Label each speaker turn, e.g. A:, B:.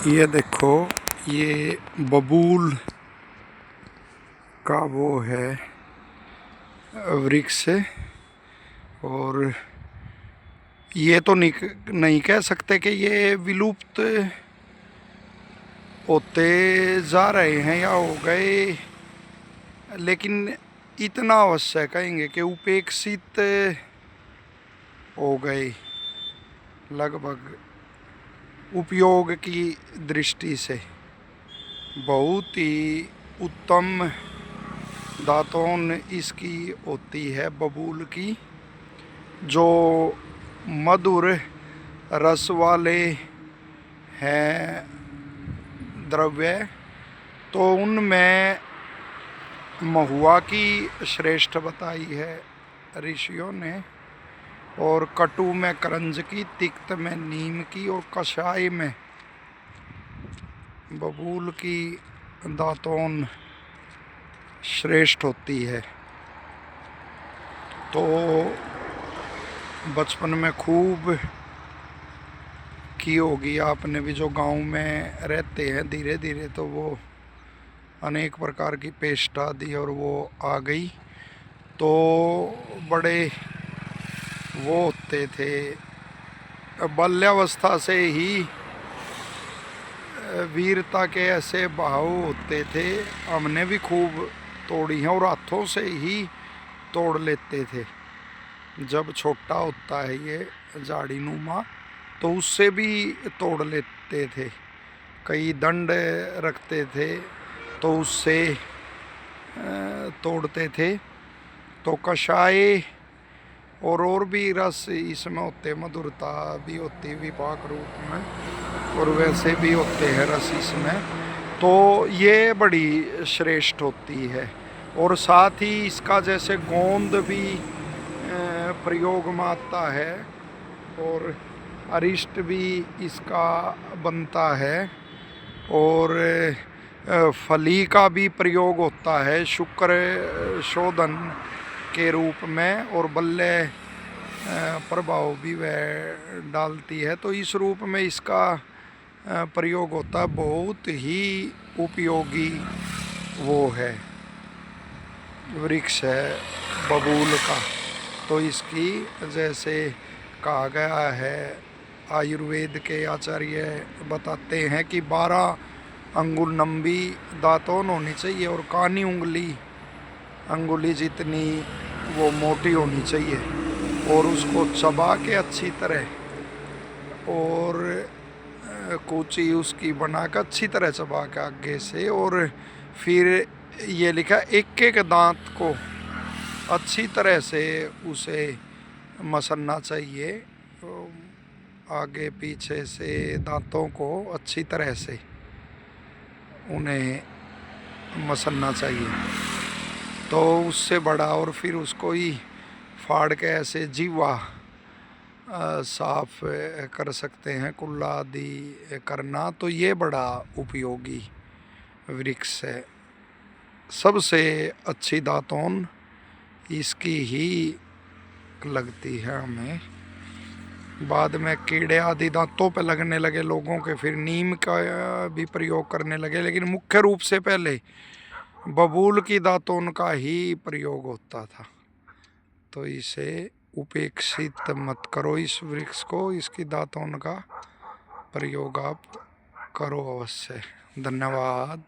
A: ये देखो, ये बबूल का वो है वृक्ष। और ये तो नहीं कह सकते कि ये विलुप्त होते जा रहे हैं या हो गए, लेकिन इतना अवश्य कहेंगे कि उपेक्षित हो गए लगभग। उपयोग की दृष्टि से बहुत ही उत्तम दातून इसकी होती है बबूल की, जो मधुर रस वाले हैं द्रव्य। तो उनमें महुआ की श्रेष्ठ बताई है ऋषियों ने, और कटु में करंज की, तिक्त में नीम की, और कषाय में बबूल की दातून श्रेष्ठ होती है। तो बचपन में खूब की होगी आपने भी, जो गांव में रहते हैं। धीरे धीरे तो वो अनेक प्रकार की पेस्ट आदि और वो आ गई, तो बड़े वो होते थे। बाल्यावस्था से ही वीरता के ऐसे भाव होते थे। हमने भी खूब तोड़ी हैं और हाथों से ही तोड़ लेते थे। जब छोटा होता है ये झाड़ी नुमा, तो उससे भी तोड़ लेते थे। कई दंड रखते थे तो उससे तोड़ते थे। तो कषाय और भी रस इसमें होते, मधुरता भी होती विपाक रूप में, और वैसे भी होते हैं रस इसमें। तो ये बड़ी श्रेष्ठ होती है। और साथ ही इसका जैसे गोंद भी प्रयोग में आता है, और अरिष्ट भी इसका बनता है, और फली का भी प्रयोग होता है शुक्र शोधन के रूप में, और बल्ले प्रभाव भी वह डालती है। तो इस रूप में इसका प्रयोग होता है। बहुत ही उपयोगी वो है वृक्ष है बबूल का। तो इसकी जैसे कहा गया है, आयुर्वेद के आचार्य बताते हैं कि 12 अंगुल लंबी दातून होनी चाहिए, और कानी अंगुली जितनी वो मोटी होनी चाहिए, और उसको चबा के अच्छी तरह, और कूची उसकी बना कर अच्छी तरह चबा के आगे से, और फिर ये लिखा एक एक दांत को अच्छी तरह से उसे मसलना चाहिए। तो आगे पीछे से दांतों को अच्छी तरह से उन्हें मसलना चाहिए, तो उससे बड़ा। और फिर उसको ही फाड़ के ऐसे जीवा साफ कर सकते हैं, कुल्ला आदि करना। तो ये बड़ा उपयोगी वृक्ष है। सबसे अच्छी दातून इसकी ही लगती है हमें। बाद में कीड़े आदि दांतों पे लगने लगे लोगों के, फिर नीम का भी प्रयोग करने लगे, लेकिन मुख्य रूप से पहले बबूल की दातून का ही प्रयोग होता था। तो इसे उपेक्षित मत करो, इस वृक्ष को, इसकी दातून का प्रयोग आप करो अवश्य। धन्यवाद।